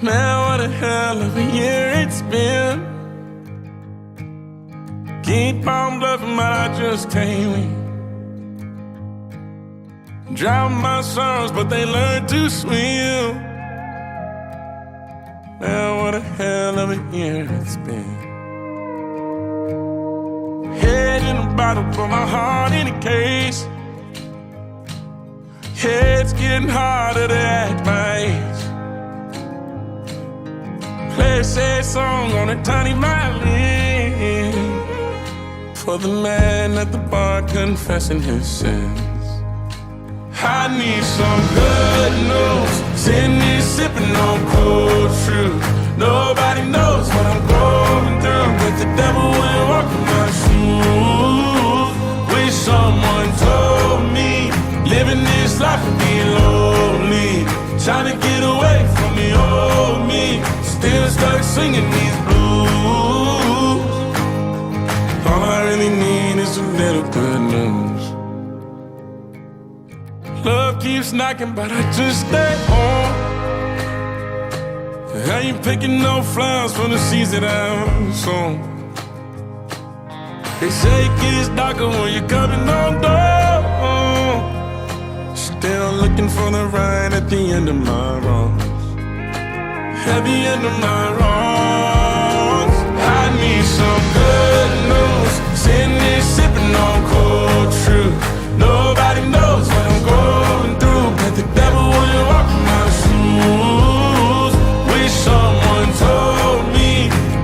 Man, what a hell of a year it's been. Keep on bluffing, but I just can't win. Drown my sorrows, but they learn to swim. Man, what a hell of a year it's been. Head in a bottle, put my heart in a case. It's getting harder to act my age. Play a sad song on a tiny violin for the man at the bar confessing his sins. I need some good news. Sitting here sipping on cold truth. Nobody knows what I'm going through, but the devil will walk in my shoes. Wish someone told me living this life would be lonely. Trying to get away from the old me. Still stuck singing these blues. All I really need is a little good news. Love keeps knocking, but I just stay home. I ain't picking no flowers from the seeds that I've sown. They say it gets darker when you're coming on door. Still looking for the right at the end of my wrongs. At the end of my wrongs, I need some good news. Sitting here sipping on cold truth. Nobody knows what I'm going through, but the devil will walk in my shoes. Wish someone told me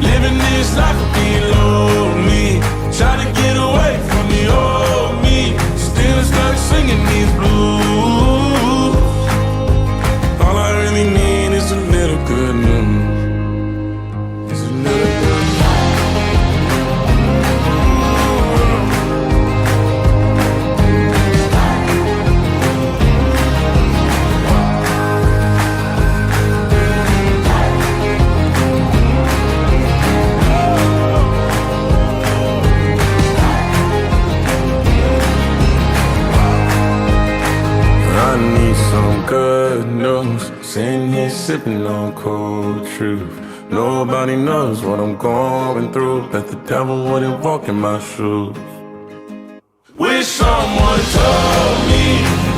living this life would be lonely. Trying to get away from the old me. Still stuck singing these blues. All I really need is a little good news. Is a little good news. I need some good news. Sitting here sipping on cold truth. Nobody knows what I'm going through, but the devil wouldn't walk in my shoes. Wish someone told me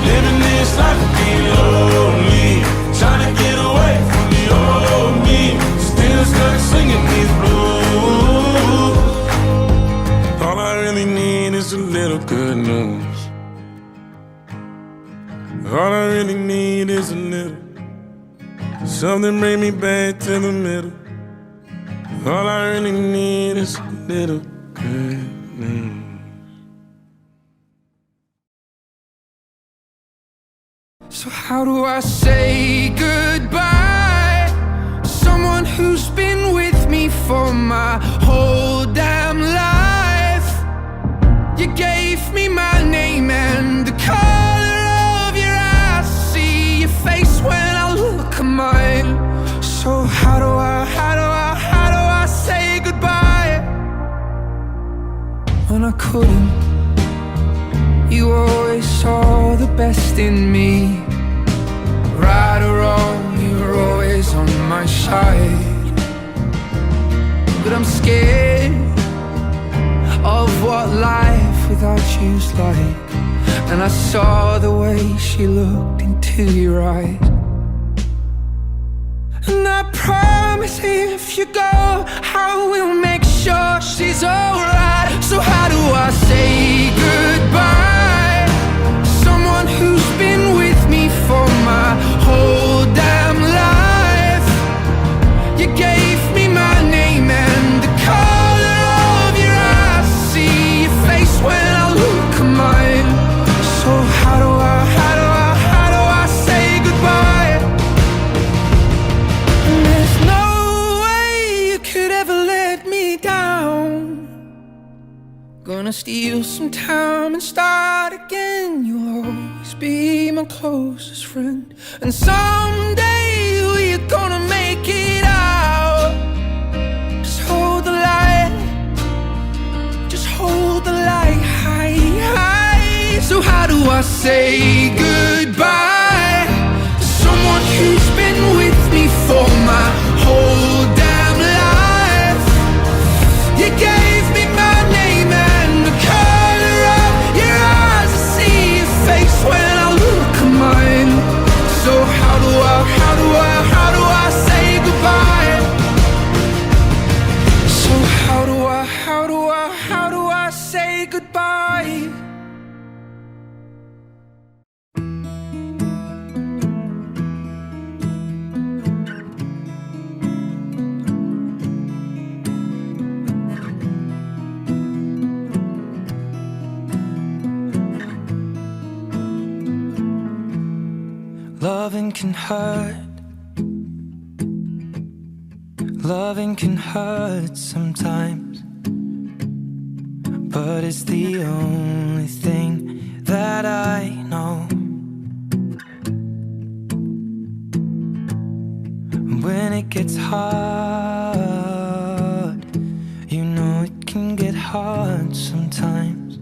living this life would be lonely. Trying to get away from the old me. Still stuck singing these blues. All I really need is a little good news. All I really need is a little. Something bring me back to the middle. All I really need is a little good news. So how do I say goodbye? Someone who's been with me for my whole damn life. You gave me my name and the color of your eyes. See your face when I look at mine. So how do I say goodbye? When I couldn't, you always saw the best in me. Right or wrong, you were always on my side. But I'm scared of what life without you's like. And I saw the way she looked into your eyes. And I promise if you go, I will make sure she's alright. So how do I say goodbye? Someone who's been with me for my whole damn life. You gave me my name and the color of your eyes. See your face when I look at mine. So how do I say goodbye? And there's no way you could ever let me down. Gonna steal some time and start again. You'll always be my closest friend. And someday we're gonna make it out. Just hold the light. Just hold the light high, high. So how do I say goodbye to someone who's been with me for my goodbye. Loving can hurt. Loving can hurt sometimes, but it's the only thing that I know. When it gets hard, you know it can get hard sometimes.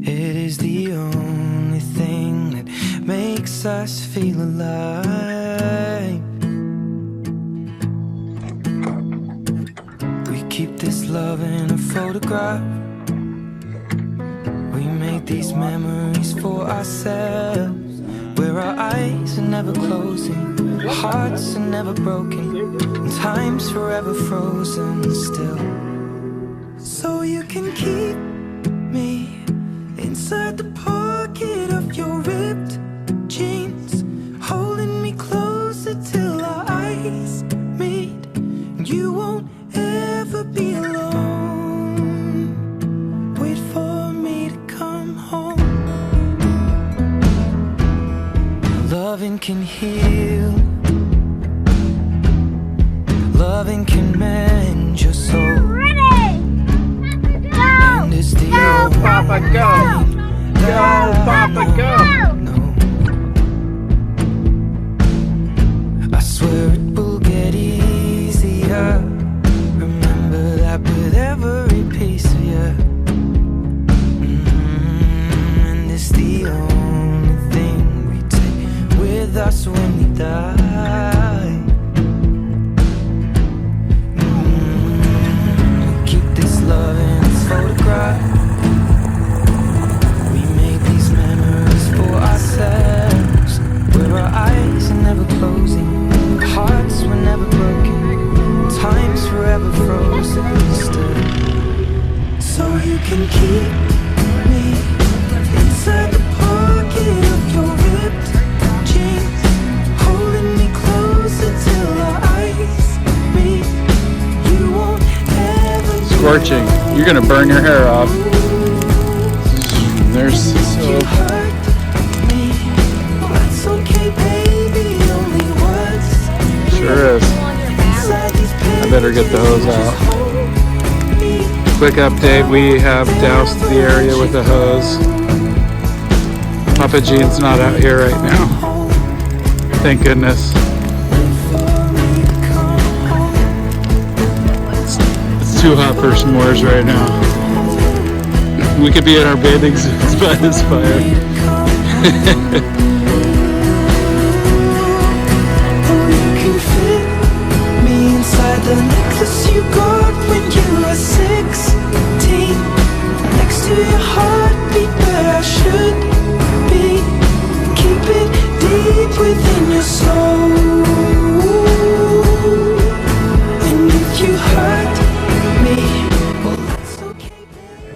It is the only thing that makes us feel alive. We keep this love in a photograph. We make these memories for ourselves, where our eyes are never closing, our hearts are never broken, and time's forever frozen still. So you can keep me inside the pocket of your ripped jeans, holding me closer till our eyes meet. You won't ever be alone. Wait for me to come home. Loving can heal. Loving can mend your soul. And it's the only Papa, go! Go, Papa, go! I swear it will get easier. Remember that with every piece of you. And it's the only thing we take with us when we die. We keep this love in its photograph. We make these memories for ourselves, where our eyes are never closing, hearts were never broken, time's forever frozen still. So you can keep me inside the pocket of your ripped jeans, holding me closer till our eyes meet. You won't ever be Scorching. alone. You're gonna burn your hair off. There's You so. hurt me, that's okay, baby, only once. Sure is. I better get the hose out. Quick update, we have doused the area with a hose. Papa Gene's not out here right now. Thank goodness. It's too hot for s'mores right now. We could be in our bathing suits by this fire. The necklace you got when you were 16, next to your heartbeat where I should be. Keep it deep within your soul. And if you hurt me, well that's okay,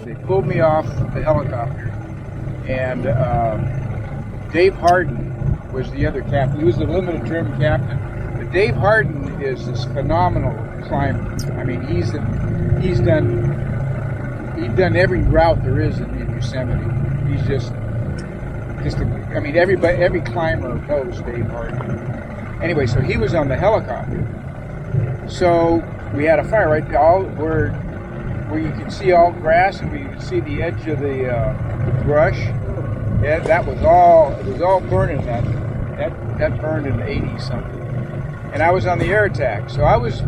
baby. They pulled me off the helicopter, and Dave Harden was the other captain. He was the limited trim captain. But Dave Harden is this phenomenal climber. I mean, he's done every route there is in Yosemite. He's just I mean, every climber knows Dave Harden. Anyway, so he was on the helicopter. So we had a fire right all where you can see all grass and we could see the edge of the brush. Yeah, it was all burning. That burned in 80 something. And I was on the air attack, so I was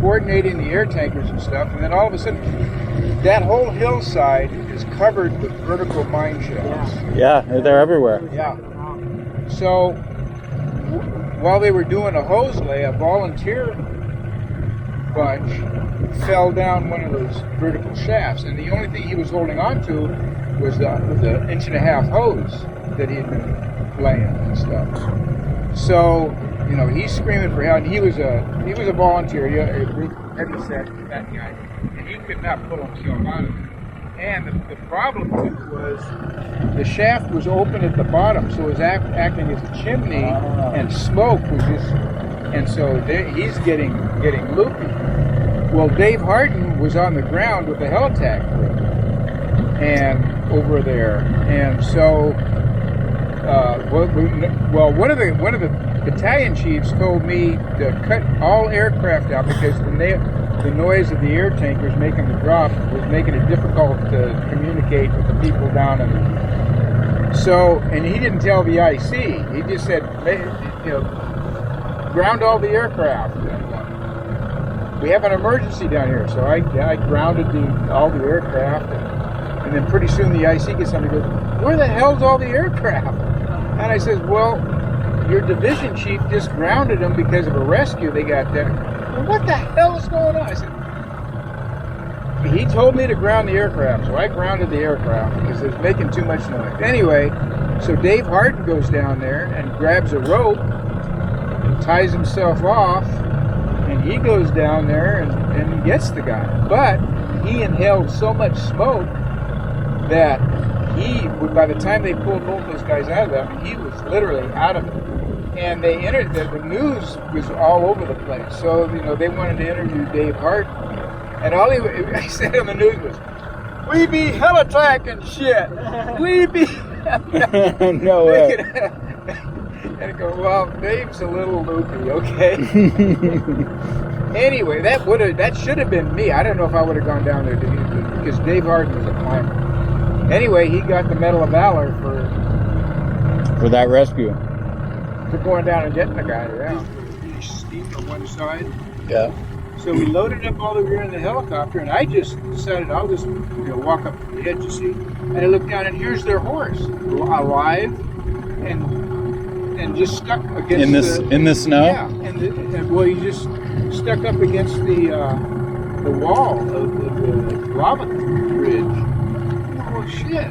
coordinating the air tankers and stuff. And then all of a sudden, that whole hillside is covered with vertical mine shells. Yeah, they're everywhere. Yeah. So while they were doing a hose lay, a volunteer bunch fell down one of those vertical shafts, and the only thing he was holding on to was the 1.5 inch hose that he had been laying and stuff. So, you know, he's screaming for help. And he was a volunteer, a heavy set, that guy, and he could not pull himself out of it. And the problem was the shaft was open at the bottom, so it was acting as a chimney, and smoke was just, and so he's getting loopy. Well, Dave Harden was on the ground with the Helitack crew, and over there, and so one of the battalion chiefs told me to cut all aircraft out because the noise of the air tankers making the drop was making it difficult to communicate with the people down in. So, and he didn't tell the IC. He just said, ground all the aircraft. We have an emergency down here, so I grounded all the aircraft, and then pretty soon the IC gets something and goes, "Where the hell's all the aircraft?" And I says, "Well, your division chief just grounded them because of a rescue they got there." Well, what the hell is going on? I said, he told me to ground the aircraft, so I grounded the aircraft because it was making too much noise. Anyway, so Dave Harden goes down there and grabs a rope and ties himself off, and he goes down there and gets the guy. But he inhaled so much smoke that by the time they pulled both those guys out of that, he was literally out of it. And they entered the news was all over the place. So they wanted to interview Dave Harden, and all I said on the news was, "We be Helitack and shit. We be." No way. And I go, "Well, Dave's a little loopy, okay." Anyway, that should have been me. I don't know if I would have gone down there because Dave Harden was a climber. Anyway, he got the Medal of Valor for that rescue. For going down and getting the guy around. He steamed on one side. Yeah. So we loaded up all the gear in the helicopter, and I just decided I'll just walk up to the edge, you see. And I looked down, and here's their horse, alive, and just stuck against in the snow. Yeah, and he just stuck up against the wall of the lava ridge. Oh shit!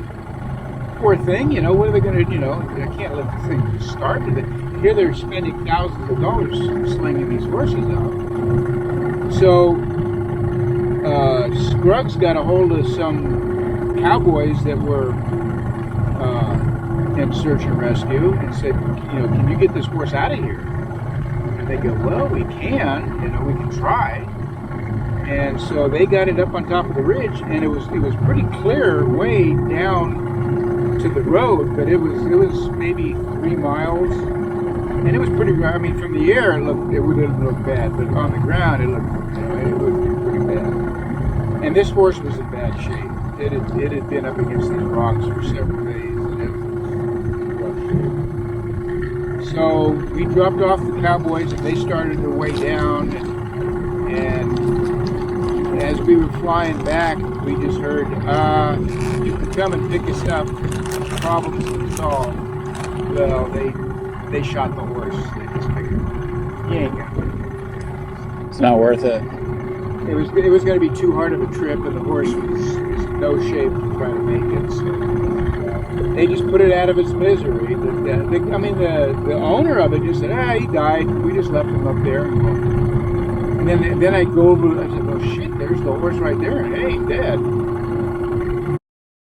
Poor thing, what are they going to? I can't let the thing starve to it. Here they're spending thousands of dollars slinging these horses out. So Scruggs got a hold of some cowboys that were in search and rescue and said, "Can you get this horse out of here?" And they go, "Well, we can. We can try." And so they got it up on top of the ridge, and it was pretty clear way down to the road, but it was maybe 3 miles, and it was pretty. I mean, from the air it wouldn't look bad, but on the ground it looked pretty bad. And this horse was in bad shape. It had been up against these rocks for several days, and it was in rough shape. So we dropped off the cowboys, and they started their way down, and as we were flying back, we just heard, "You can come and pick us up. Problems solved." Well, they shot the horse. They just figured, "You ain't gonna make it." It's not worth it. It was going to be too hard of a trip, and the horse was in no shape to try to make it. So they just put it out of its misery. The owner of it just said, "He died. We just left him up there." And then I go over. I said, "Oh shit! There's the horse right there. Hey, dead."